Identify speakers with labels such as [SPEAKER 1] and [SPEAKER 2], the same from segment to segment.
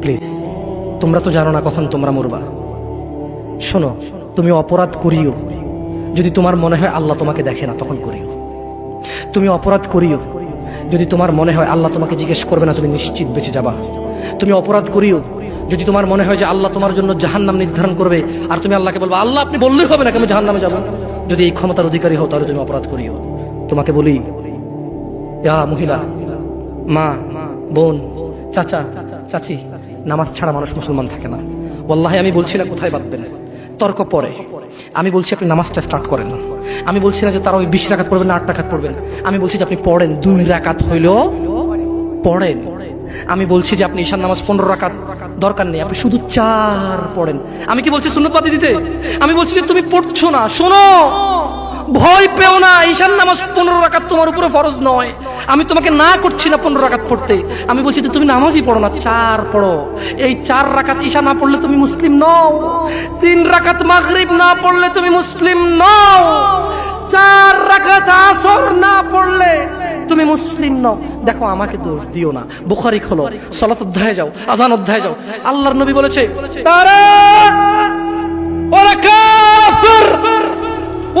[SPEAKER 1] Please, তোমরা তো জানো না কখন তোমরা মরবা। শোনো, তুমি অপরাধ করিও যদি তোমার মনে হয় আল্লাহ তোমাকে দেখে না, তখন করিও। তুমি অপরাধ করিও যদি তোমার মনে হয় আল্লাহ তোমাকে জিজ্ঞেস করবে না, তুমি নিশ্চিত বেঁচে যাবা। তুমি অপরাধ করিও যদি তোমার মনে হয় যে আল্লাহ তোমার জন্য জাহান্নাম নির্ধারণ করবে, আর তুমি আল্লাহকে বলবা আল্লাহ আপনি বললেই হবে না আমি জাহান্নামে যাব। যদি এই ক্ষমতার অধিকারী হও তাহলে তুমি অপরাধ করিও। তোমাকে বলি, ইয়া মহিলা, মা, বোন, চাচা, চাচি, নামাজ ছাড়া মানুষ মুসলমান থাকে না। ওয়াল্লাহি আমি বলছি না কোথায় বাঁধবেন, তর্ক পরে। আমি বলছি আপনি নামাজটা স্টার্ট করেন। আমি বলছি না যে তারা ওই 20 রাকাত পড়বেন না 8 রাকাত পড়বেন। আমি বলছি যে আপনি পড়েন, 2 রাকাত হইলেও পড়েন। আমি বলছি যে আপনি ঈশান নামাজ 15 রাকাত দরকার নেই, আপনি শুধু 4 পড়েন। আমি কি বলছি সুন্নত বাদ দিতে? আমি বলছি যে তুমি পড়ছো না, শোনো, ভয় পেও না, ঈশান নামাজ 15 রাকাত তোমার উপরে ফরজ নয়। আমি তোমাকে না করছি না 15 রাকাত পড়তে, আমি বলছি যে তুমি নামাজই পড়ো না, 4 পড়ো। এই 4 রাকাত ঈশা না পড়লে তুমি মুসলিম নও, 3 রাকাত মাগরিব না পড়লে তুমি মুসলিম নও, 4 রাকাত আসর না পড়লে তুমি মুসলিম নও। দেখো আমাকে দোষ দিও না, বুখারী খোলো, সালাত অধ্যায়ে যাও, আযান অধ্যায়ে যাও। আল্লাহর নবী বলেছে তারা ওরা কাফির,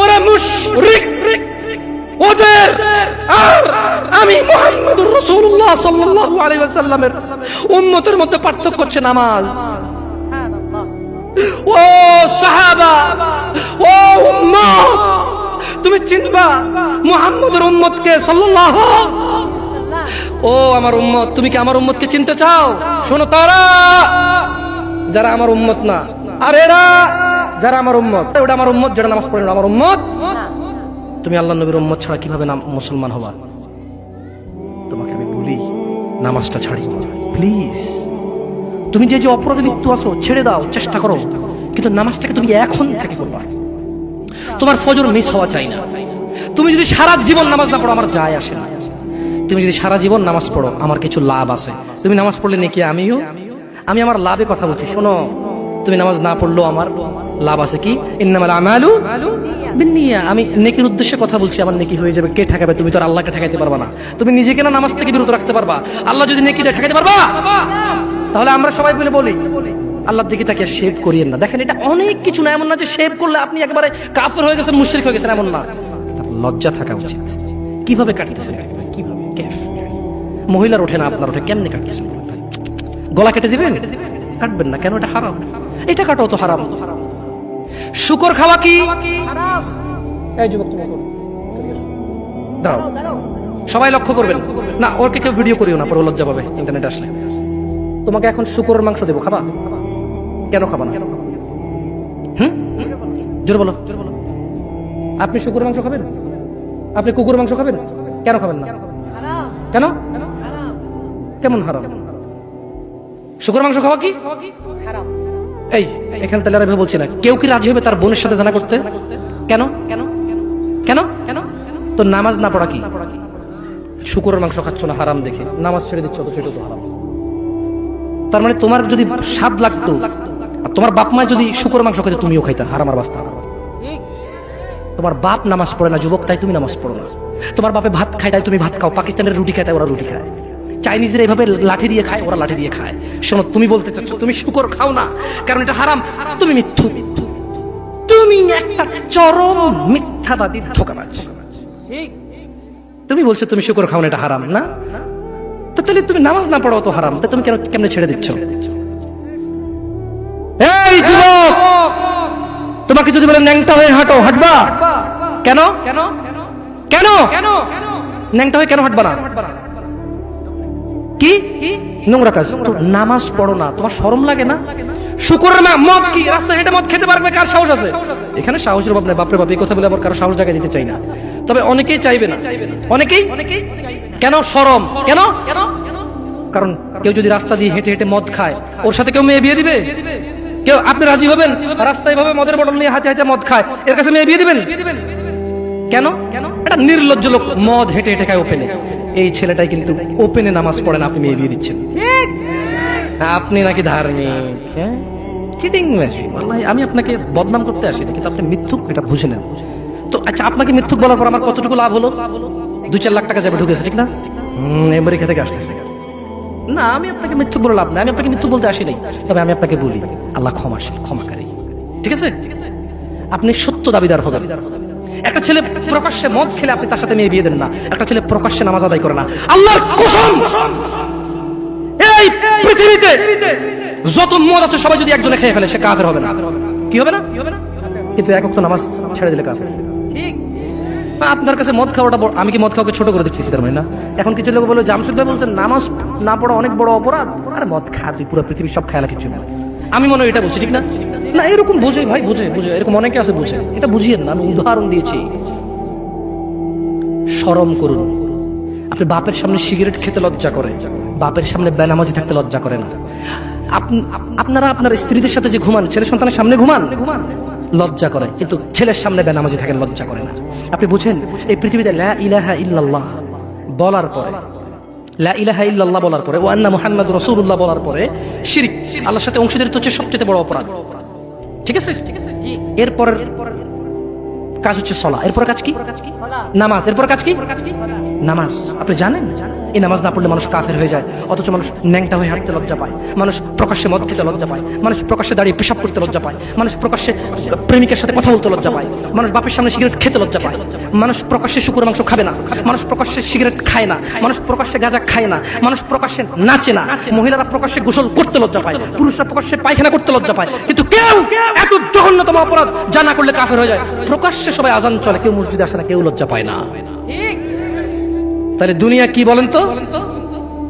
[SPEAKER 1] ওরা মুশরিক, ওদের আর আমি মুহাম্মদুর রাসূলুল্লাহ সাল্লাল্লাহু আলাইহি ওয়াসাল্লামের উম্মতের মধ্যে পার্থক্য হচ্ছে নামাজ। ও সাহাবা, ও উম্মত, তুমি চিনবা মুহাম্মদের উম্মতকে সাল্লাল্লাহু। ও আমার উম্মত, তুমি কি আমার উম্মতকে চিনতে চাও? শোনো, তারা যারা আমার উম্মত না, আর এরা যারা আমার উম্মত। ওটা আমার উম্মত যারা নামাজ পড়ে না, আমার উম্মত। তুমি আল্লাহর নবীর উম্মত ছাড়া কিভাবে মুসলমান হবা? তোমাকে আমি বলি নামাজটা ছাড়ি প্লিজ। তুমি যে যে অপরাধে লিপ্ত আছো ছেড়ে দাও, চেষ্টা করো, কিন্তু নামাজটাকে তুমি এখন থেকে করবা। তোমার ফজর মিস হওয়া চাই না। তুমি যদি সারা জীবন নামাজ না পড়ো আমার যায় আসে না। তুমি যদি সারা জীবন নামাজ পড়ো আমার কিছু লাভ আছে। তুমি নামাজ পড়লে নাকি আমি আমার লাভে কথা বলছি। শোনো, তুমি নামাজ না পড়লেও আমার লাভ আছে। কি? ইন্নামাল আমালু বিন্নিয়া। আমি নেকির উদ্দেশ্যে কথা বলছি, আমার নেকি হয়ে যাবে। কে ঠেকাবে? তুমি তো আর আল্লাহকে ঠেকাইতে পারবা না। তুমি নিজেকে না নামাজ থেকে বিরত রাখতে পারবা, আল্লাহ যদি নেকি দেয় ঠেকাইতে পারবা? তাহলে আমরা সবাই মিলে বলি আল্লাহর দিকে তাকিয়ে শেভ করিয়েন না। দেখেন, এটা অনেক কিছু না, এমন না যে শেভ করলে আপনি একেবারে কাফের হয়ে গেছেন, মুশরিক হয়ে গেছেন, এমন না। লজ্জা থাকা উচিত। কিভাবে কাটতেছেন? কিভাবে? মহিলার ওঠে না, আপনার ওঠে, কেমনে কাটতেছেন? গলা কেটে দিবেন? কাটবেন না কেন? এটা হারাম। এটা কাটাও তো হারাম। শুকর খাওয়া কি হারাম? এই যুবক, তুমি দাঁড়াও, সবাই লক্ষ্য করবেন না, ওকে কেউ ভিডিও করিও না, পরে লজ্জা পাবে ইন্টারনেট আসলে। তোমাকে এখন শুকরের মাংস দেবো, খাবা? কেন খাবা না? জোরে বলো। আপনি শুকরের মাংস খাবেন? আপনি কুকুরের মাংস খাবেন? কেন খাবেন না? কেন? কেমন হারাম? শুকরের মাংস খাওয়া কি হারাম? এই এখানে তাহলে আর বলছি না, কেউ কি রাজি হবে তার বোনের সাথে জানা করতে? কেন? কেন? কেন? কেন? তো নামাজ না পড়া কি? শুকরের মাংস খাচ্ছ না হারাম দেখে নামাজ ছেড়ে দিচ্ছ, তো সেটা তো হারাম। তার মানে তোমার যদি স্বাদ লাগতো আর তোমার বাপ মা যদি শুকরের মাংস খেতে, তুমিও খাইতা, হারাম আর বাস্তা। তোমার বাপ নামাজ পড়ে না যুবক, তাই তুমি নামাজ পড়ো না। তোমার বাপে ভাত খায় তাই তুমি ভাত খাও, পাকিস্তানের রুটি খায় তাই ওরা রুটি খায়, চাইনিজরা এইভাবে লাঠি দিয়ে খায়, ওরা লাঠি দিয়ে খায়। শোনো, তুমি বলতে চাচ্ছ তুমি শুকর খাও না কারণ এটা হারাম, তুমি মিথ্যু, তুমি একটা চরম মিথ্যাবাদী, ধোঁকাবাজ। তুমি বলছো তুমি শুকর খাও না, এটা হারাম না? তাহলে তুমি নামাজ না পড়ো তো হারাম, তা তুমি কেমনে ছেড়ে দিচ্ছ? এই যুবক, তোমাকে যদি বলে ন্যাংটা হয়ে হাঁটো, হাঁটবা? কেন? কেন? কেন? ন্যাংটা হয়ে কেন হাঁটবা না? কি নোংরা কাজ? নামাজ পড়ো না, তোমার শরম লাগে না? শুকরের মদ কি রাস্তা হেঁটে মদ খেতে পারবে? কার সাহস আছে? এখানে সাহসের অভাব নেই, বাপরে বাপ, এই কথা বলে আবার কারো সাহস জায়গায় দিতে চাই না। তবে অনেকেই চাইবে না, অনেকেই। কেন শরম? কেন? কারণ কেউ যদি রাস্তা দিয়ে হেঁটে হেঁটে মদ খায়, ওর সাথে কেউ মেয়ে বিয়ে দিবে? কেউ? আপনি রাজি হবেন রাস্তায় ভাবে মদের বটল নিয়ে হাতে হাতে মদ খায়, এর কাছে মেয়ে বিয়ে দিবেন? কেন? এটা নির্লজ্জ লোক মদ হেঁটে হেঁটে খায় ওপেনে। এই ছেলেটাই কিন্তু ওপেনে নামাজ পড়ে না, আপনি মেয়ে বিয়ে দিচ্ছেন। আপনি নাকি ধার্মিক? হ্যাঁ, চিটিং মেশিন। আমি আপনাকে বদনাম করতে আসি না, কিন্তু আপনি মিথ্যুক, এটা বুঝে নেন তো। আচ্ছা, আপনাকে মিথ্যুক বলার পর আমার কতটুকু লাভ হলো? 2-4 লাখ টাকা যাবে ঢুকেছে, ঠিক না? আমেরিকা থেকে আসতেছে, না, আমি আপনাকে মিথ্যুক বলে লাভ না, আমি আপনাকে মিথ্যুক বলতে আসি নাই, তবে আমি আপনাকে বলি আল্লাহ ক্ষমাশীল, ক্ষমাকারী। ঠিক আছে, আপনি সত্য দাবিদার হবেন। একটা ছেলে প্রকাশ্যে মদ খেলে আপনি তার সাথে মেয়ে বিয়ে দেন না, একটা ছেলে প্রকাশ্যে নামাজ আদায় করে না। আল্লাহর কসম, এই পৃথিবীতে যত মদ আছে সবাই যদি একজনে খেয়ে ফেলে, সে কাফের হবে না। কি হবে না? কিন্তু এক ওয়াক্ত নামাজ ছেড়ে দিলে কাফের। ঠিক, আপনার কাছে মদ খাওয়াটা আমি কি মদ খাওয়াকে ছোট করে দেখতেছি তার মানে না? এখন কিছু লোক বলে, জামশেদ ভাই বলছেন নামাজ না পড়া অনেক বড় অপরাধ, আর মদ খা তুই, পুরো পৃথিবী সব খেয়ালা কিছু না। আমি মনে হয় এটা বলছি, ঠিক না? না, এরকম বুঝে ভাই, বুঝে এরকম অনেকে আছে, বুঝে। এটা বুঝিয়েন না, আমি উদাহরণ দিয়েছি। শরম করুন। আপনি বাপের সামনে সিগারেট খেতে লজ্জা করে, বাপের সামনে বেনামাজি থাকতে লজ্জা করে না। আপনারা আপনার স্ত্রীদের সাথে যে ঘুমান, ছেলে সন্তানের সামনে ঘুমান, লজ্জা করে, কিন্তু ছেলের সামনে বেনামাজি থাকেন, লজ্জা করে না। আপনি বুঝেন, এই পৃথিবীতে লা ইলাহা ইল্লাল্লাহ বলার পরে, লা ইলাহা ইল্লাল্লাহ বলার পরে, ওয়া আন্না মুহাম্মাদুর রাসূলুল্লাহ বলার পরে শিরক, আল্লাহর সাথে অংশীদারিত্ব হচ্ছে সবচেয়ে বড় অপরাধ। ঠিক আছে, এরপর কাজ হচ্ছে সালাহ, এরপর কাজ কি? নামাজ। এরপর কাজ কি? নামাজ। আপনি জানেন এই নামাজ না পড়লে মানুষ কাফের হয়ে যায়, অথচ মানুষ ন্যাংটা হয়ে হাঁটতে লজ্জা পায়, মানুষ প্রকাশ্যে মদ খেতে লজ্জা পায়, মানুষ প্রকাশ্যে দাঁড়িয়ে পেশাব করতে লজ্জা পায়, মানুষ প্রকাশ্যে প্রেমিকের সাথে কথা বলতে লজ্জা পায়, মানুষ বাপের সামনে সিগারেট খেতে লজ্জা পায়, মানুষ প্রকাশ্যে শুকর মাংস খাবে না, মানুষ প্রকাশ্যে সিগারেট খায় না, মানুষ প্রকাশ্যে গাঁজা খায় না, মানুষ প্রকাশ্যে নাচে না, মহিলারা প্রকাশ্যে গোসল করতে লজ্জা পায়, পুরুষরা প্রকাশ্যে পায়খানা করতে লজ্জা পায়, কিন্তু কেউ এত জঘন্যতম অপরাধ যা না করলে কাফের হয়ে যায়। প্রকাশ্যে সবাই আজান চলে, কেউ মসজিদে আসে না, কেউ লজ্জা পায় না। তাহলে দুনিয়া কি বলেন তো?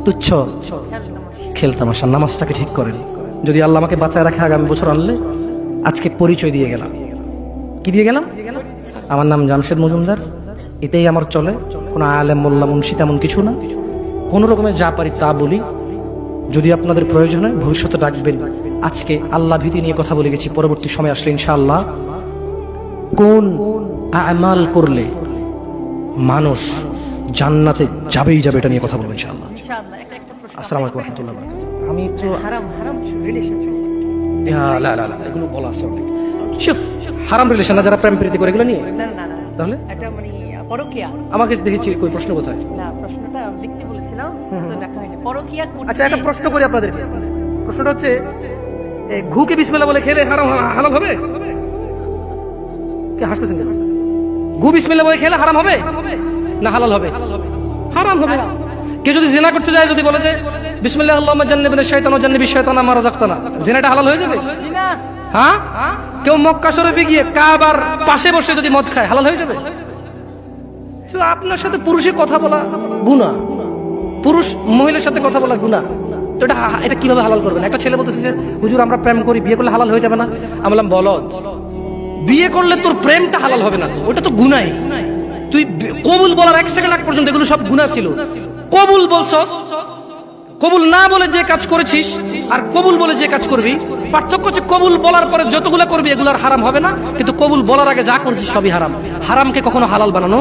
[SPEAKER 1] তুচ্ছ খেলতামাশা। নামাজটাকে ঠিক করেন। যদি আল্লাহ আমাকে বাঁচায় রাখে আগামী বছর আনলে, আজকে পরিচয় দিয়ে গেলাম। কি দিয়ে গেলাম? আমার নাম জামশেদ মজুমদার, এটাই আমার চলে, কোনো আলেম মোল্লা মুন্সি তেমন কিছু না, কোনো রকমের যা পারি তা বলি। যদি আপনাদের প্রয়োজন হয় ভবিষ্যতে ডাকবেন। আজকে আল্লাহ ভীতি নিয়ে কথা বলে গেছি, পরবর্তী সময় আসলে ইনশাআল্লাহ কোন আমাল করলে মানুষ জান্নাতে যাবেই যাবে, এটা নিয়ে কথা বলবো ইনশাআল্লাহ। আসসালামু আলাইকুম ওয়া রাহমাতুল্লাহি ওয়া বারাকাতুহু। আমি তো হারাম রিলেশনশিপ, লা এগুলো বলা আছে অনেক। শুফ, হারাম রিলেশন না, যারা প্রেম প্রীতি করে, এগুলো নিয়ে না। তাহলে একটা মানে পরকিয়া। আমাকে দেখেছি কই, প্রশ্ন কোথায়? না, প্রশ্নটা লিখতে বলেছিলাম তো লেখা হয়নি। পরকিয়া করতে। আচ্ছা, একটা প্রশ্ন করি আপনাদেরকে। প্রশ্নটা হচ্ছে, ঘুকে বিসমিল্লাহ বলে খেলে হারাম হালাল হবে? কে হাসতেছেন? ঘু বিসমিল্লাহ বলে খেলে হারাম হবে না হালাল হবে? হারাম হবে। কেউ যদি জিনা করতে যায়, যদি বলে যে বিসমিল্লাহ আল্লাহুম্মা জান্নিবনা শাইতান ওয়া জান্নিবিশ শাইতানা মা রাযাকতানা, জিনাটা হালাল হয়ে যাবে? হ্যাঁ। কেউ মক্কা শরীফে গিয়ে কাবার পাশে বসে যদি মদ খায়, হালাল হয়ে যাবে? তো আপনার সাথে পুরুষে কথা বলা গুনাহ, পুরুষ মহিলার সাথে কথা বলা গুনাহ, তো এটা কিভাবে হালাল করবেন? একটা ছেলে বলতেছে যে হুজুর আমরা প্রেম করি, বিয়ে করলে হালাল হয়ে যাবে না? আমি বললাম বলদ, বিয়ে করলে তোর প্রেমটা হালাল হবে না, তো ওটা তো গুনাহ। তুই কবুল বলার 1 সেকেন্ড আগ পর্যন্ত এগুলো সব গুনাহ ছিল। কবুল বলছস, কবুল না বলে যে কাজ করেছিস আর কবুল বলে যে কাজ করবি, পার্থক্য হচ্ছে কবুল বলার পরে যতগুলো করবি এগুলার হারাম হবে না, কিন্তু কবুল বলার আগে যা করছিস সবই হারাম। হারামকে কখনো হালাল বানানো,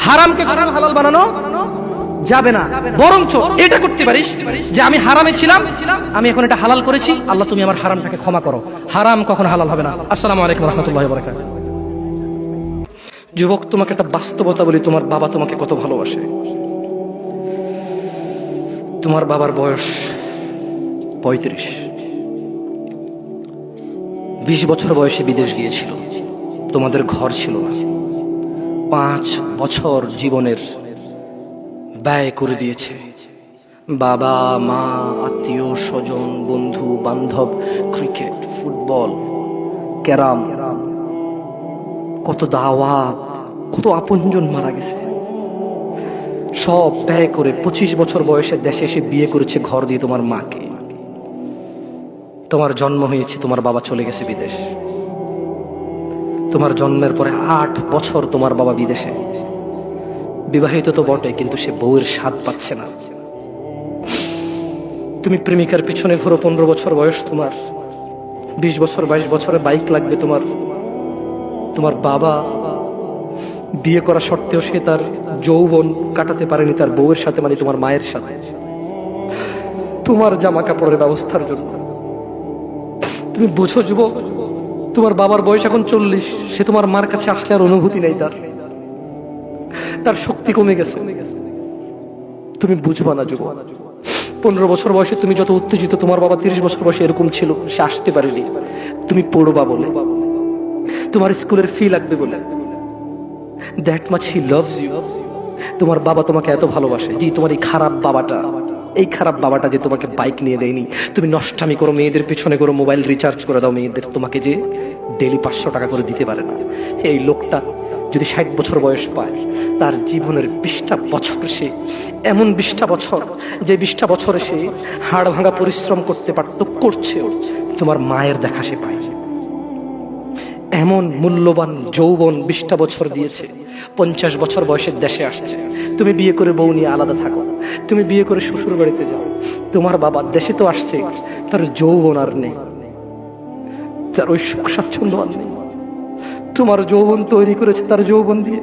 [SPEAKER 1] হারামকে কখনো হালাল বানানো যাবে না। বরঞ্চ এটা করতে পারিস যে আমি হারামে ছিলাম, আমি এখন এটা হালাল করেছি, আল্লাহ তুমি আমার হারামটাকে ক্ষমা করো। হারাম কখনো হালাল হবে না। আসসালামু আলাইকুম ওয়া রাহমাতুল্লাহি ওয়া বারাকাতুহু। যুবক, তোমাকে একটা বাস্তবতা বলি, তোমার বাবা তোমাকে কত ভালোবাসে। তোমার বাবার বয়স 35, 20 বছর বয়সে বিদেশ গিয়েছিল, তোমাদের ঘর ছিল না, 5 বছর জীবনের ব্যয় করে দিয়েছে। বাবা মা, আত্মীয় স্বজন, বন্ধু বান্ধব, ক্রিকেট, ফুটবল, ক্যারাম, কত দাওয়াত, কত আপনজন মারা গেছে, সব ব্যয় করে 25 বছর বয়সে দেশে এসে বিয়ে করেছে ঘর দিয়ে তোমার মাকে। তোমার জন্ম হয়েছে, তোমার বাবা চলে গেছে বিদেশ। তোমার জন্মের পরে 8 বছর তোমার বাবা বিদেশে, বিবাহিত তো বটে, কিন্তু সে বউয়ের স্বাদ পাচ্ছে না। তুমি প্রেমিকার পিছনে ঘোরো, 15 বছর বয়স তোমার, 20 বছর 22 বছরে বাইক লাগবে তোমার। তোমার বাবা বিয়ে করা সত্ত্বেও সে তার যৌবন কাটাতে পারেনি তার বউয়ের সাথে, মানে তোমার মায়ের সাথে, তোমার জামা কাপড়ের ব্যবস্থার জন্য। তুমি বুঝো যুবক, তোমার বাবার বয়স এখন 40, সে তোমার মার কাছে আসলে আর অনুভূতি নেই, তার শক্তি কমে গেছে। তুমি বুঝবা না যুবক, 15 বছর বয়সে তুমি যত উত্তেজিত, তোমার বাবা 30 বছর বয়সে এরকম ছিল, সে আসতে পারেনি, তুমি পড়বা বলে, তোমার স্কুলের ফি লাগবে বলে। That much he loves you. তোমার বাবা তোমাকে এত ভালোবাসে। জি, তোমার এই খারাপ বাবাটা যে তোমাকে বাইক নিয়ে দেয়নি, তুমি নষ্টামি করো, মেয়েদের পিছনে করো, মোবাইল রিচার্জ করে দাও মেয়েদের, তোমাকে যে ডেলি 500 টাকা করে দিতে পারে না, এই লোকটা যদি 60 বছর বয়স পায়, তার জীবনের 20টা বছর সে এমন 20টা বছর, যে 20টা বছরে সে হাড় ভাঙা পরিশ্রম করতে পারত, করছে, তোমার মায়ের দেখা সে পায়। এমন মূল্যবান যৌবন 20টা বছর দিয়েছে, 50 বছর বয়সের দেশে আসছে। তুমি বিয়ে করে বউ নিয়ে আলাদা থাকো, তুমি বিয়ে করে শ্বশুর বাড়িতে যাও, তোমার বাবা দেশে তো আসছে, তার যৌবন আর নেই, তার ওই সুখ স্বাচ্ছন্দ্য আর নেই। তোমার যৌবন তৈরি করেছে তার যৌবন দিয়ে।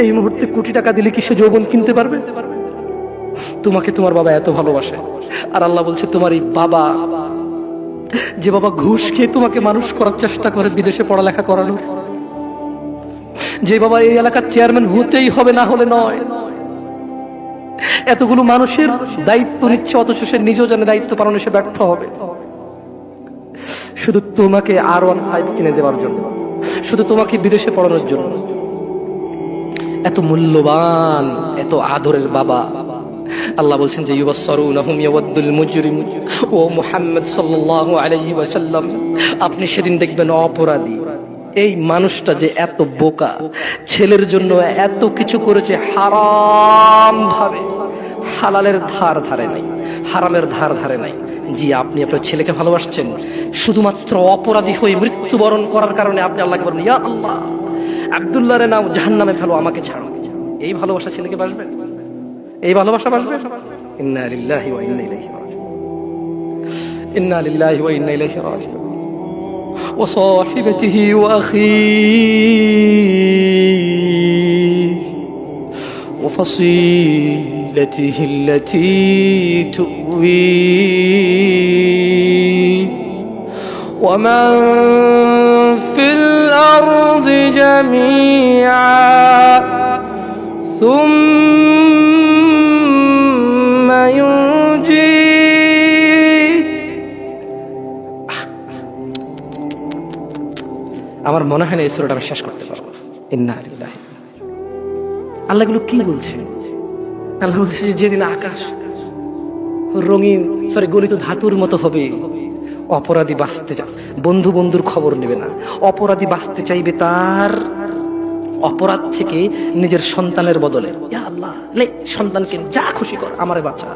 [SPEAKER 1] এই মুহূর্তে কোটি টাকা দিলে কি সে যৌবন কিনতে পারবে? তোমাকে তোমার বাবা এত ভালোবাসে, আর আল্লাহ বলছে তোমার এই বাবা, যে বাবা ঘুষ খেয়ে তোমাকে মানুষ করার চেষ্টা করে বিদেশে পড়ালেখা করানোর, যে বাবা এই এলাকার চেয়ারম্যান হতেই হবে, না হলে নয়, এতগুলো মানুষের দায়িত্ব নিচ্ছে, অথচ সে নিজেও জানে দায়িত্ব পালনে সে ব্যর্থ হবে, শুধু তোমাকে R15 কিনে দেওয়ার জন্য, শুধু তোমাকে বিদেশে পড়ানোর জন্য। এত মূল্যবান, এত আদরের বাবা। আল্লাহ বলছেন যে ইউবাসসারুনাহুম ইয়াওয়াদ্দুল মুজরিম, ও মুহাম্মদ সাল্লাল্লাহু আলাইহি ওয়াসাল্লাম, আপনি সেদিন দেখবেন অপরাধী এই মানুষটা যে এত বোকা, ছেলের জন্য এত কিছু করেছে হারাম ভাবে, হালালের ধার ধারে নাই, হারামের ধার ধারে নাই। জি, আপনি আপনার ছেলেকে ভালোবাসছেন, শুধুমাত্র অপরাধী হয়ে মৃত্যুবরণ করার কারণে আপনি আল্লাহকে বলেন ইয়া আল্লাহ আব্দুল্লাহ রে নাও জাহান্নামে ফেলো, আমাকে ছাড়ো। এই ভালোবাসা ছেলেকে বাসবে? এই ভালোবাসা বাসবে? ইন্না লিল্লাহি ওয়া ইন্না ইলাইহি রাজিউন, ইন্না লিল্লাহি ওয়া ইন্না ইলাইহি রাজিউন। ওয়া সাহিবাতিহি ওয়া আখিহি ওয়া ফাসিলাতিহি আল্লাতী তুওয়িহি ওয়া মান ফিল আরদি জামিআ সুম্মা ইউনজিহি। আমার মনে হয় না এই সূরাটা আমি শেষ করতে পারবো। ইন্না লিল্লাহি, আল্লাহ এগুলো কি বলছে? আল্লাহ বলছে যেদিন আকাশ রঙিন গলিত ধাতুর মতো হবে, অপরাধী বাঁচতে চায়, বন্ধু বন্ধুর খবর নেবে না, অপরাধী বাঁচতে চাইবে তার অপরাধ থেকে নিজের সন্তানের বদলে, ইয়া আল্লাহ লে সন্তানকে যা খুশি কর, আমারে বাঁচা।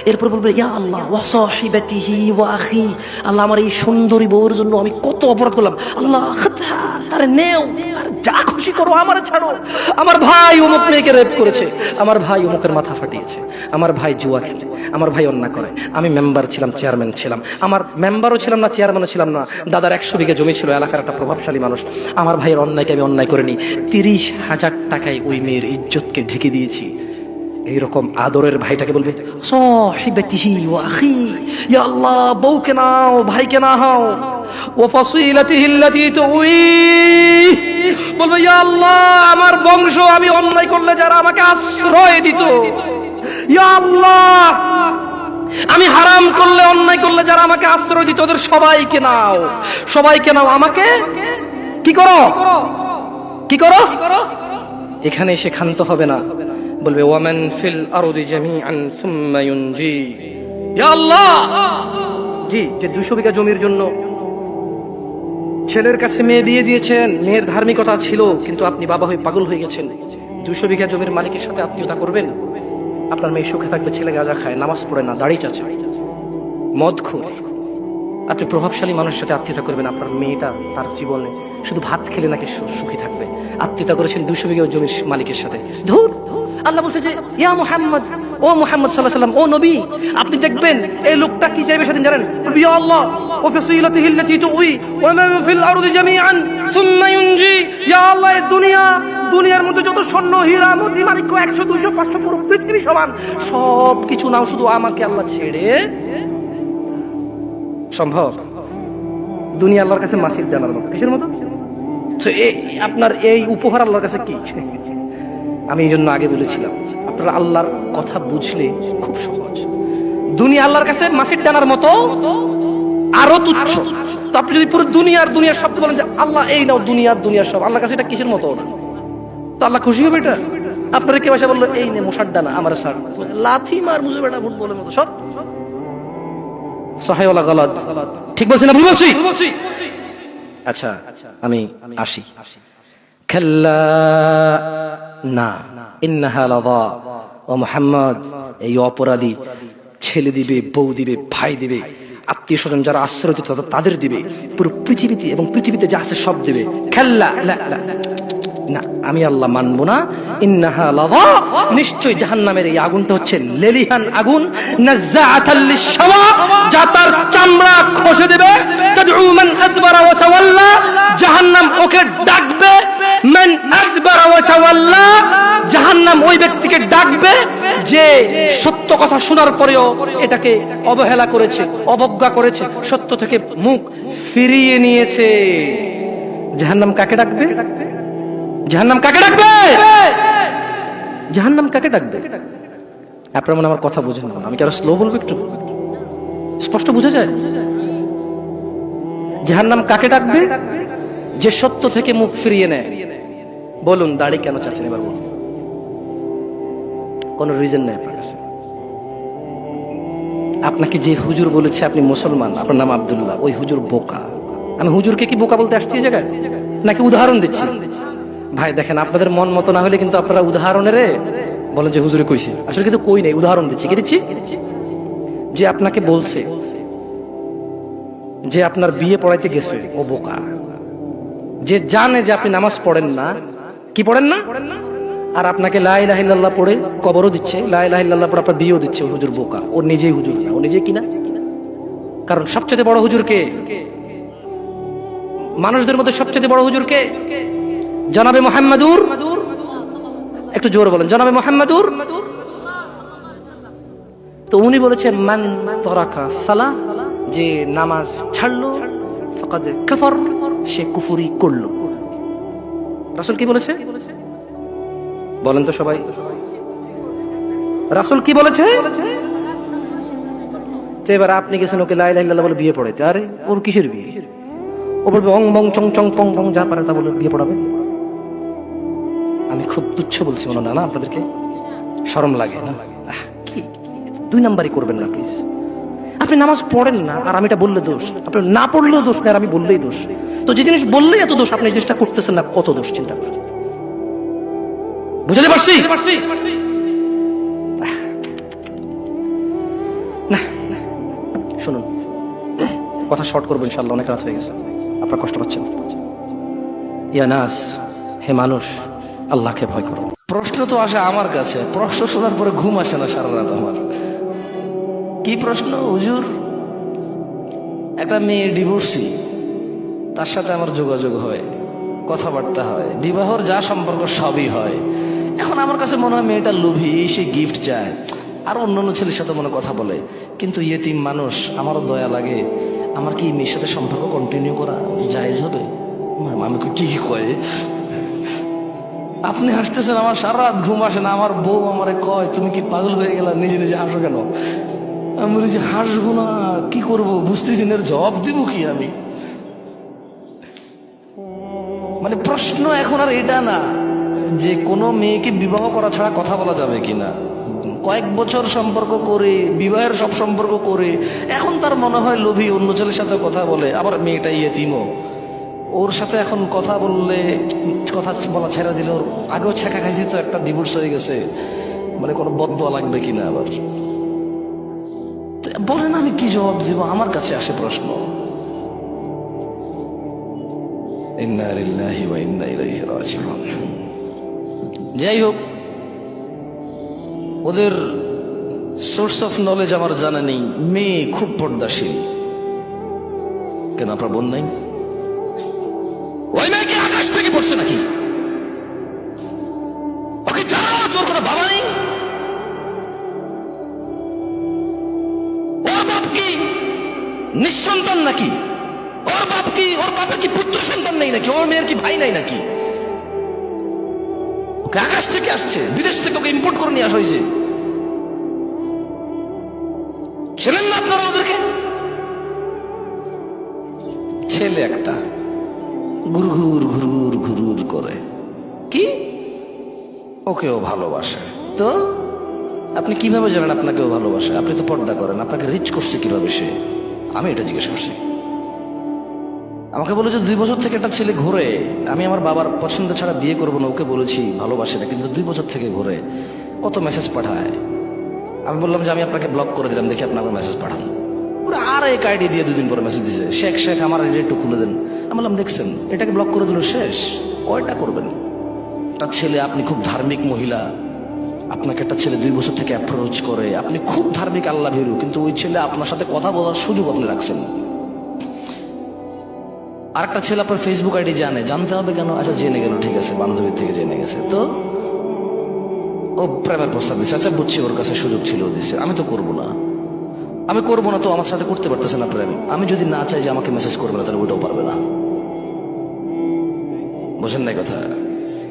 [SPEAKER 1] এরপর বলবে ইয়া আল্লাহ ওয়া সাহিবাতিহি ওয়া আখি, আল্লাহ আমার এই সুন্দরী বউর জন্য আমি কত অপরাধ করলাম, আল্লাহ তারে নেও, আর যা খুশি করো, আমারে ছাড়ো। আমার ভাই অমুক মেয়েকে রেপ করেছে, আমার ভাই অমুকের মাথা ফাটিয়েছে, আমার ভাই জুয়া খেলে, আমার ভাই অন্যায় করে, আমি মেম্বার ছিলাম, চেয়ারম্যান ছিলাম, আমার মেম্বারও ছিলাম না, চেয়ারম্যানও ছিলাম না, দাদার 100 বিঘা জমি ছিল, এলাকার একটা প্রভাবশালী মানুষ, আমার ভাইয়ের অন্যায়কে আমি অন্যায় করিনি, 30,000 টাকায় ওই মেয়ের ইজ্জতকে ঢেকে দিয়েছি। এইরকম আদরের ভাইটাকে বলবে সাহিবাতিহি ওয়া আখি, ইয়া আল্লাহ বউকে নাও, ভাইকে নাও, ওয়া ফাসিলাতিহি আল্লাতী তুওয়িহি, বলবে ইয়া আল্লাহ আমার বংশ, আমি অন্যায় করলে যারা আমাকে আশ্রয় দিত, ইয়া আল্লাহ আমি হারাম করলে, অন্যায় করলে যারা আমাকে আশ্রয় দিত, ওদের সবাইকে নাও, সবাইকে নাও, আমাকে কি করো, কি করো। এখানে এসে ক্ষান্ত হবে না, বলবে ওয়ামান ফিল আরদি জামিআন সুম্মা ইউনজি, ইয়া আল্লাহ জি, যে 200 বিঘা জমির জন্য ছেলের কাছে মেয়ে দিয়ে দিয়েছেন, মেয়ের ধার্মিকতা ছিল, কিন্তু আপনি বাবা হয়ে পাগল হয়ে গেছেন, 200 বিঘা জমির মালিকের সাথে আত্মীয়তা করবেন, আপনার মেয়ে সুখে থাকবে, ছেলে গাঁজা খায়, নামাজ পড়ে না, দাড়ি চাচা, মদখোর, আপনি প্রভাবশালী মানুষের সাথে আত্মীয়তা করবেন, আপনার মেয়েটা তার জীবনে শুধু ভাত খেলে নাকি সুখী থাকবে, আত্মীয়তা করেছেন 200 বিঘা জমির মালিকের সাথে। ধুর, আল্লাহ বলছে যে ইয়া মুহাম্মদ, ও মুহাম্মদ সাল্লাল্লাহু আলাইহি ওয়াসাল্লাম, ও নবী, আপনি দেখবেন এই লোকটা কি চাইবে সেদিন জানেন? বলবে ইয়া আল্লাহ ওয়া ফাসিলাতিহি আল্লাতী তুওয়ি ওয়া মান ফিল আরদি জামিআন সুম্মা ইউনজি, ইয়া আল্লাহ এই দুনিয়ার মধ্যে যত স্বর্ণ হীরা মোতি মাণিক্য 100 200 500 পুরো পৃথিবী সমান, সব কিছু নাও, শুধু আমাকে আল্লাহ ছেড়ে। সম্ভব? দুনিয়া আল্লাহর কাছে মাসির জানার মতো, কিসের মতো? তো আপনার এই উপহার আল্লাহর কাছে কি? আমি এই জন্য আগে বলেছিলাম, আপনারা আল্লাহর কথা বুঝলে খুব সহজ, দুনিয়া আল্লাহর কাছে মাছির ডানার মতো আরো তুচ্ছ। তো আপনি যদি পুরো দুনিয়ার শব্দ বলেন যে আল্লাহ এই নাও দুনিয়ার সব, আল্লাহর কাছে এটা কিসের মতো না? তো আল্লাহ খুশি হবে এটা? আপনারা কে ভাষা বললো এই নে মশার ডানা আমার স্যার, লাথি মার বুঝে বেটা ফুটবলের মতো সব সহায়ওয়ালা গলাদ। ঠিক বলছি না ভুল বলছি? আচ্ছা আমি আসি। খাল্লা না ইন্নাহা লাযা ও মুহাম্মদ, এই অপরাধী ছেলে দিবে, বউ দিবে, ভাই দিবে, আত্মীয় স্বজন যারা আশ্রয় দিত তাদের দিবে, পুরো পৃথিবীতে এবং পৃথিবীতে যা আছে সব দিবে। খাল্লা না, আমি আল্লাহ মানবো না। ইন্নাহা লাযা, নিশ্চয় জাহান্নামের এই আগুনটা হচ্ছে লেলিহান আগুন, নাযাআতাল লিশ-শাওয়া, যা তার চামড়া খসে দেবে। তাদউ মান আদবারা ওয়া তাওয়াল্লা, জাহান্নাম ওকে ডাকবে। মান আদবারা ওয়া তাওয়াল্লা, জাহান্নাম ওই ব্যক্তিকে ডাকবে যে সত্য কথা শোনার পরেও এটাকে অবহেলা করেছে, অবজ্ঞা করেছে, সত্য থেকে মুখ ফিরিয়ে নিয়েছে। জাহান্নাম কাকে ডাকবে? জাহান্নাম কাকে ডাকবে? জাহান্নাম কাকে ডাকবে? আপনারা মনে আমার কথা বুঝেন না, আমি কি আরো স্লো বলবো? একটু স্পষ্ট বুঝা যায়? জাহান্নাম কাকে ডাকবে? যে সত্য থেকে মুখ ফিরিয়ে নেয়। বলুন দাড়ি কেন চাচ্ছেন এবার বলুন? কোন রিজন নেই আপনার কাছে। আপনাকে যে হুজুর বলেছে আপনি মুসলমান, আপনার নাম আব্দুল্লাহ, ওই হুজুর বোকা। আমি হুজুরকে কি বোকা বলতে আসছি এই জায়গায়, নাকি উদাহরণ দিচ্ছি? ভাই দেখেন, আপনাদের মন মতো না হলে কিন্তু আপনারা উদাহরণের বলেন যে হুজুরে কইছে, আসলে কিন্তু কই নাই, উদাহরণ দিচ্ছি। কি দিচ্ছি? যে আপনাকে বলছে যে আপনার বিয়ে পড়াইতে গেছে ও বোকা। যে জানে যে আপনি নামাজ পড়েন না, কি পড়েন না, আর আপনাকে লা ইলাহা ইল্লাল্লাহ পড়ে কবরও দিচ্ছে, লা ইলাহা ইল্লাল্লাহ পড়ে আপনার বিয়েও দিচ্ছে, হুজুর বোকা। ও নিজেই হুজুর না, ও নিজে কিনা। কারণ সবচেয়ে বড় হুজুর কে? মানুষদের মধ্যে সবচেয়ে বড় হুজুর কে? জনাবে মুহাম্মাদুর, একটু জোরে বলেন, জনাবে মুহাম্মাদুর। তো উনি বলেছেন মান তারাকা সালাহ, যে নামাজ ছাড়লো ফাকাদ কাফার, সে কুফরি করলো। রাসূল কি বলেছে বলেন তো সবাই? রাসূল কি বলেছে? তো এবার আপনি গেছেন ওকে লা ইলাহা ইল্লাল্লাহ বলে বিয়ে পড়াইতে। আরে ওর কিসের বিয়ে? ও বলবে অং বং চং চং পং পং যা পারে তা বলে বিয়ে পড়াবে। আমি খুব তুচ্ছ বলছি মনে না আপনাদেরকে? শরম লাগে না? কি দুই নাম্বারই করবেন না প্লিজ। আপনি নামাজ পড়েন না আর আমি এটা বললে দোষ, আপনি না পড়লেও দোষ না আর আমি বললেই দোষ। তো যে জিনিস বললেই এত দোষ, আপনি এই জিনিসটা করতেছেন না, কত দোষ চিন্তা করেন। বুঝতে পারছি না? শুনুন, কথা শর্ট করবো ইনশাআল্লাহ, অনেক রাত হয়ে গেছে, আপনারা কষ্ট পাচ্ছেন। ইয়া নাস, হে মানুষ, আল্লাহকে ভয় করো। প্রশ্ন তো আসে আমার কাছে, প্রশ্ন শোনার পরে ঘুম আসে না সারা রাত আমার। কি প্রশ্ন? হুজুর, একটা মেয়ে ডিভোর্সি, তার সাথে আমার যোগাযোগ হয়, কথাবার্তা হয়, বিবাহর যা সম্পর্ক সবই হয়। এখন আমার কাছে মনে হয় মেয়েটা লোভী, সে গিফট চায়, আর অন্যান্য ছেলের সাথে মনে কথা বলে। কিন্তু ইয়েতিম মানুষ, আমারও দয়া লাগে। আমার কি মেয়ের সাথে সম্পর্ক কন্টিনিউ করা জায়েজ হবে? আমি কি কয়? আপনি হাসতেছেন, আমার সারা রাত ঘুম আসে না। আমার বউ আমারে কয় তুমি কি পাগল হয়ে গেলা, নিজে নিজে হাসো কেন? আমি বলি যে হাসবো না, কি করবো বুঝতেছি না, জবাব দিব কি আমি? মানে প্রশ্ন এখন আর এটা না যে কোনো মেয়েকে বিবাহ করা ছাড়া কথা বলা যাবে কিনা। কয়েক বছর সম্পর্ক করে, বিবাহের সব সম্পর্ক করে, এখন তার মনে হয় লোভী, অন্য ছেলের সাথে কথা বলে। আবার মেয়েটা ইয়েতিমও, ওর সাথে এখন কথা বললে, কথা বলা ছেড়ে দিলে, ওর আগেও ছেঁকা খাইছি তো, একটা ডিভোর্স হয়ে গেছে, মানে কোনো বদদোয়া লাগবে কিনা আবার। বলেন আমি কি জবাব দিব? আমার কাছে আসে প্রশ্ন। ইন্না লিল্লাহি ওয়া ইন্না ইলাইহি রাজিউন। যাই হোক, ওদের সোর্স অফ নলেজ আমার জানা নেই। মেয়ে খুব পর্দাশীল, কেন আপনার বোন নাই? ওই মেয়ে কি আকাশ থেকে পড়ছে নাকি? ওকে জানার জোর করে বাবা নেই? ওর বাপ কি নিঃসন্তান নাকি? ওর বাপের কি পুত্র সন্তান নেই নাকি? ওর মেয়ের কি ভাই নাই নাকি? ওকে আকাশ থেকে আসছে, বিদেশ থেকে ওকে ইম্পোর্ট করে নিয়ে আসা হয়েছে।
[SPEAKER 2] ছিলেন না আপনারা ওদেরকে? ছেলে একটা ঘুরঘুর ঘুরঘুর ঘুরঘুর করে, কি ওকেও ভালোবাসে। তো আপনি কিভাবে জানেন আপনাকেও ভালোবাসে? আপনি তো পর্দা করেন, আপনাকে রিচ করছে কিভাবে সে? আমি এটা জিজ্ঞেস করছি। আমাকে বলে যে 2 বছর থেকে একটা ছেলে ঘুরে, আমি আমার বাবার পছন্দ ছাড়া বিয়ে করবো না, ওকে বলেছি ভালোবাসে না, কিন্তু 2 বছর থেকে ঘুরে, কত মেসেজ পাঠায়। আমি বললাম যে আমি আপনাকে ব্লক করে দিলাম, দেখি আপনাকে মেসেজ পাঠান। ওরা আর এক আইডি দিয়ে 2 দিন পরে মেসেজ দিয়েছে, শেখ শেখ আমার আইডি একটু খুলে দেন। আমি বললাম দেখছেন, এটাকে ব্লক করে দিল, শেষ। কয়টা করবেন? একটা ছেলে, আপনি খুব ধার্মিক মহিলা, আপনাকে একটা ছেলে 2 বছর থেকে অ্যাপ্রোচ করে, আপনি খুব ধার্মিক আল্লাহ ভীরু, কিন্তু ওই ছেলে আপনার সাথে কথা বলার সুযোগ আপনি রাখছেন। আরেকটা ছেলে আপনার ফেসবুক আইডি জানতে হবে কেন? আচ্ছা জেনে গেল, ঠিক আছে, বান্ধবীর থেকে জেনে গেছে, তো ও প্রেমের প্রস্তাব দিচ্ছে। আচ্ছা বুঝছি, ওর কাছে সুযোগ ছিল, দিচ্ছে। আমি তো করবো না, তো আমার সাথে করতে পারতেছে না প্রেম। আমি যদি না চাই যে আমাকে মেসেজ করবে না, তাহলে ওইটাও পারবে না। বোঝেন নাই কথা?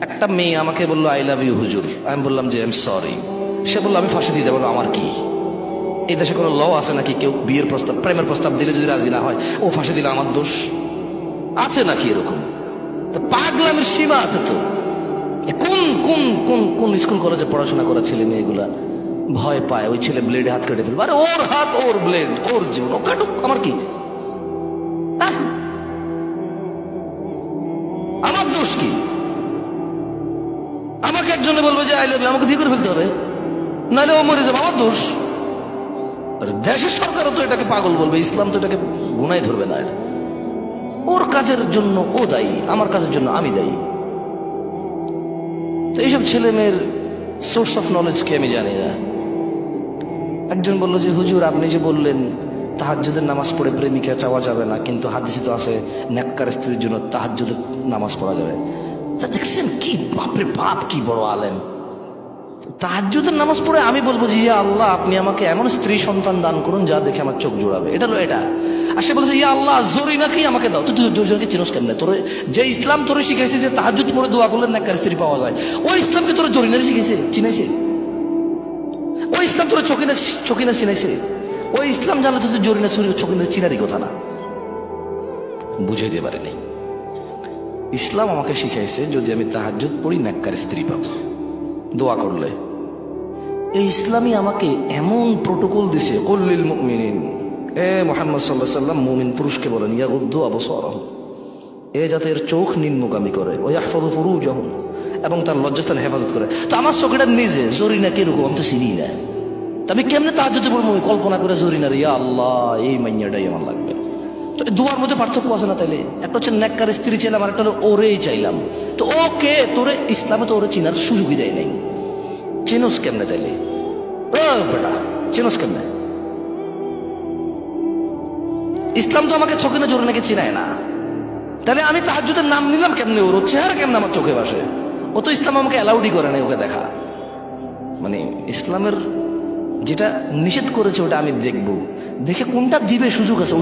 [SPEAKER 2] একটা মেয়ে আমাকে বললো আই লাভ ইউ হুজুর, আমি বললাম যে আই এম সরি। সে বললো আমি ফাঁসি দিয়ে দেবো। আমার কি এই দেশে কোনো ল আছে নাকি কেউ বিয়ের প্রস্তাব, প্রেমের প্রস্তাব দিলে যদি রাজি না হয় ও ফাঁসি দিলে আমার দোষ আছে নাকি? এরকম তো পাগলামের সীমা আছে। তো কোন কোন কোন কোন স্কুল কলেজে পড়াশোনা করা ছেলে মেয়েগুলা ভয় পায় ওই ছেলে ব্লেডে হাত কেটে ফেলবে। আরে ওর হাত, ওর ব্লেড, ওর জীবন, ও কাটুক, আমার কি? আমার দোষ কি? আমাকে একজনে বলবে যে আই লাভ ইউ, আমাকে বিয়ে করে ফেলতে হবে, নাহলে ও মরে যাবে, আমার দোষ। দেশের সরকারও তো এটাকে পাগল বলবে, ইসলাম তো এটাকে গুনায় ধরবে না। ওর কাজের জন্য ও দায়ী, আমার কাজের জন্য আমি দায়ী। তো এইসব ছেলে মেয়ের সোর্স অফ নলেজ কি আমি জানি না। একজন বললো যে হুজুর আপনি যে বললেন তাহাজ্জুদের নামাজ পড়ে প্রেমিকা চাওয়া যাবে না, কিন্তু হাদিসে তো আছে নেককার স্ত্রীর জন্য তাহাজ্জুদের নামাজ পড়া যাবে। তা দেখছেন কি বাপরে বাপ, কি বড় আলেম। তাহাজ্জুদের নামাজ পড়ে আমি বলবো যে ইয়া আল্লাহ আপনি আমাকে এমন স্ত্রী সন্তান দান করুন যা দেখে আমার চোখ জোড়াবে, এটা হলো এটা। আর সে বলছে ইয়া আল্লাহ জরিনাকেই আমাকে দাও। তুই জরিনাকে চিনোস কেমনে? তোর যে ইসলাম তোরে শিখাইছে যে তাহাজ্জুদ পড়ে দোয়া করলে নেককার স্ত্রী পাওয়া যায়, ওই ইসলামকে তোর জরিনারে শিখাইছে, চিনাইছে? ওই ইসলাম তোর চকিনা চিনাইছে? ওই ইসলাম জানলে তো জরিনা চকিনা চিনারই কথা না। বুঝে দিতে পারে নেই। ইসলাম আমাকে শিখাইছে যদি আমি তাহাজ্জুদ পড়ি নেককার স্ত্রী পাবো দোয়া করলে। এই ইসলামই আমাকে এমন প্রোটোকল দিছে, কুল্লিল মুমিনিন, এ মুহাম্মদ সাল্লাল্লাহু আলাইহি ওয়াসাল্লাম মুমিন পুরুষকে বলেন ইয়াগুদ্দু আবসারহুম, এ যাতে এর চোখ নিম্নগামী করে, ওয়া ইয়াহফাযু ফুরুজাহুম, এবং তার লজ্জাস্থান হেফাজত করে। তো আমার চোখটা নিজে জরিনা কিরকম আমি তো চিনি না, তা আমি কেমনে তাহাজ্জুদে পড়বো? কল্পনা করে জরিনার ইয়া আল্লাহ এই মাইয়াটাই আমার লাগবে। তো দুয়ার মধ্যে পার্থক্য আছে না? তাইলে একটা হচ্ছে নেককার স্ত্রী চাইলাম, আর একটা হলো ওরেই চাইলাম। তো ওকে তোরে ইসলামে তো ওরে চিনার সুযোগই দেয় নাই। চিনোস কেমনে তাইলে? ও বেটা চিনোস কেমনে? ইসলাম তো আমাকে চোখে না জোরে নাকি চিনায় না, তাহলে আমি তাহাজ্জুদের নাম নিলাম কেমনে? ওর চেহারা কেমনে আমার চোখে বাসে? ও তো ইসলাম আমাকে অ্যালাউডই করে নাই ওকে দেখা। মানে ইসলামের যেটা নিষেধ করেছে ওটা আমি দেখবো, দেখে কোনটা দিবে সুযোগ আছে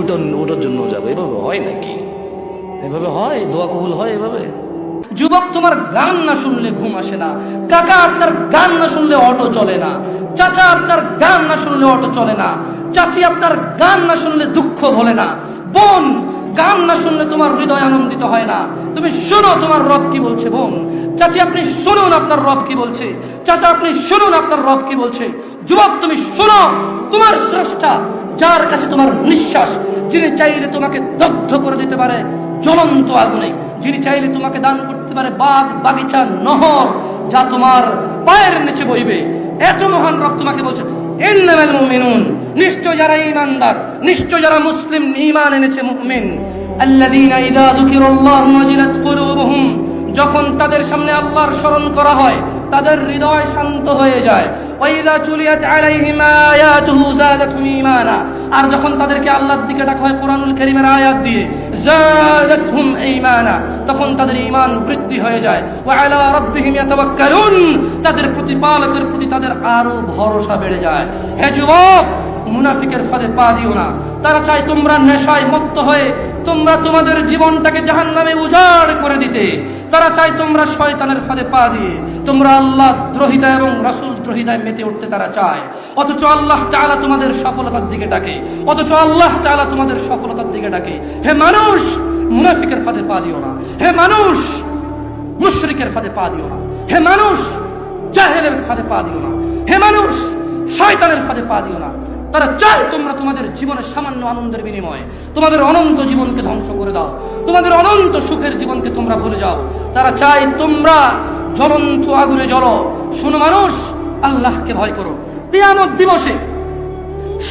[SPEAKER 2] ওটার জন্য যাবে। এভাবে হয় নাকি? এভাবে হয়? দোয়া কবুল হয় এভাবে?
[SPEAKER 1] যুবক তোমার গান না শুনলে ঘুম আসে না, কাকা আপনার গান না শুনলে অটো চলে না, চাচা আপনার গান না শুনলে অটো চলে না, চাচি আপনার গান না শুনলে দুঃখ ভোলে না, বোন গান না শুনলে তোমার হৃদয় আনন্দিত হয় না। তুমি শোনো তোমার রব কি বলছে। বোন, চাচি আপনি শুনুন আপনার রব কি বলছে, চাচা আপনি শুনুন আপনার রব কি বলছে। যুবক তুমি শোনো তোমার স্রষ্টা, যার কাছে তোমার নিঃশ্বাস, যিনি চাইলে তোমাকে দগ্ধ করে দিতে পারে জ্বলন্ত আগুনে, যিনি চাইলে তোমাকে দান করতে পারে বাগ বাগিচা নহর যা তোমার পায়ের নিচে বইবে। এত মহান রব তোমাকে বলছে ইন্নামাল মুমিনুন, নিশ্চয় যারা ঈমানদার, নিশ্চয় যারা মুসলিম ঈমান এনেছে মুমিন, আল্লাযীনা ইযা যুকিরাল্লাহু ওয়াজিলাত কুলুবুহুম, যখন তাদের সামনে আল্লাহর স্মরণ করা হয় তাদের হৃদয় শান্ত হয়ে যায়। ওয়া ইযা তুলিয়াত আলাইহিম আয়াতুহু যাদাতুহুম ঈমানা, আর যখন তাদেরকে আল্লাহর দিকে ডাকা হয় কোরআনুল কারীমের আয়াত দিয়ে, যাদাতুহুম ঈমানা, তখন তাদের ঈমান বৃদ্ধি হয়ে যায়। ওয়া আলা রাব্বিহিম ইয়াতাওয়াক্কালুন, তাদের প্রতিপালকের প্রতি তাদের আরো ভরসা বেড়ে যায়। হে যুবক, মুনাফিকের ফাঁদে পা দিও না। তারা চায় তোমরা নেশায় মত্ত হয়ে তোমরা তোমাদের জীবনটাকে জাহান্নামে উজাড় করে দিতে। তারা চায় তোমরা শয়তানের ফাঁদে পা দিয়ে তোমরা আল্লাহ দ্রোহিতা এবং রাসূল
[SPEAKER 3] দেশদ্রোহিতায় মেতে উঠতে তারা চায়, অথচ আল্লাহ তাআলা তোমাদের সফলতার দিকে ডাকে, অথচ আল্লাহ তাআলা তোমাদের সফলতার দিকে ডাকে। হে মানুষ, মুনাফিকের ফাঁদে পা দিও না। হে মানুষ, মুশরিকের ফাঁদে পা দিও না। হে মানুষ, জাহেলের ফাঁদে পা দিও না। হে মানুষ, শয়তানের ফাঁদে পা দিও না। তারা চায় তোমরা তোমাদের জীবনের সামান্য আনন্দের বিনিময়ে তোমাদের অনন্ত জীবনকে ধ্বংস করে দাও, তোমাদের অনন্ত সুখের জীবনকে তোমরা ভুলে যাও। তারা চায় তোমরা জ্বলন্ত আগুনে জ্বলো। শোনো মানুষ, আল্লাহকে ভয় করো। কিয়ামত দিবসে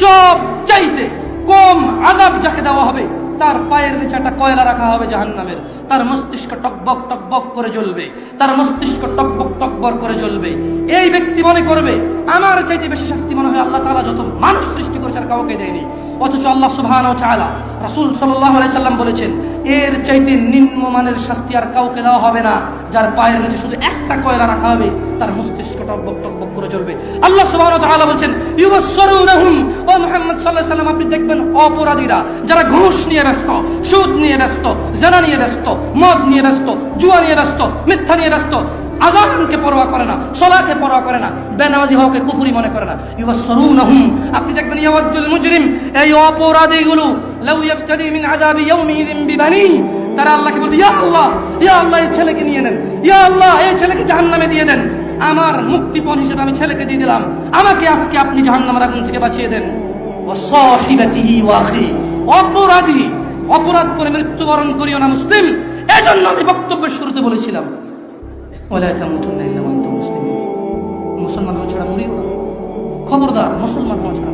[SPEAKER 3] সব চাইতে কম আযাব যাকে দেওয়া হবে, তার পায়ের নিচে একটা কয়লা রাখা হবে জাহান্নামের। তার মস্তিষ্ক টকবক টকবক করে জ্বলবে, তার মস্তিষ্ক টকবক টকবক করে জ্বলবে। এই ব্যক্তি মনে করবে আমার চাইতে বেশি শাস্তি মনে হয় আল্লাহ তাআলা যত মানুষ সৃষ্টি করেছে আর কাউকে দেয়নি। অথচ আল্লাহ সুবহানাহু ওয়া তাআলা, রাসূল সাল্লাল্লাহু আলাইহি সাল্লাম বলেছেন, এর চাইতে নিম্নমানের শাস্তি আর কাউকে দেওয়া হবে না, যার পায়ের নিচে শুধু একটা কয়লা রাখা হবে, তার মস্তিষ্ক টকবক টকবক করে জ্বলবে। আল্লাহ সুবহানাহু ওয়া তাআলা বলেন, ইউবাসসিরুনহুম, ও মুহাম্মদ সাল্লাল্লাহু আলাইহি সাল্লাম আপনি দেখবেন অপরাধীরা যারা ঘুষ নিয়ে ব্যস্ত, সুদ নিয়ে ব্যস্ত, জিনা নিয়ে ব্যস্ত, মদ নিয়ে ব্যস্ত, জুয়া নিয়ে ব্যস্ত, মিথ্যা নিয়ে ব্যস্ত, আযানকে পরোয়া করে না, সালাতকে পরোয়া করে না, বেনামাজি হওয়াকে কুফরি মনে করে না। ইউবাসসিরুনহুম, আপনি দেখবেন ইয়াওয়াদুল মুজরিম, এই অপরাধীগুলো লাউ ইফতাদি মিন আযাবি ইয়াউমিযিন বিবানি, তারা আল্লাহকে বলবে, ইয়া আল্লাহ, ইয়া আল্লাহ এই ছেলেকে নিয়ে নেন, ইয়া আল্লাহ এই ছেলেকে জাহান্নামে দিয়ে দেন, আমার মুক্তিপণ হিসেবে আমি ছেলেকে দিয়ে দিলাম, আমাকে আজকে আপনি জাহান্নামের আগুন থেকে বাঁচিয়ে দেন। ওয়া সাহিবাতিহি ওয়া আখি, অপরাধী অপরাধ করে মৃত্যুবরণ করিও না মুসলিম। এজন্য আমি বক্তব্যের শুরুতে বলেছিলাম, ওয়ালা তামুতুন্না ইল্লা ওয়া আনতুম মুসলিমুন, মুসলমান হওয়া ছাড়া মরিও না। খবরদার, মুসলমান হওয়া ছাড়া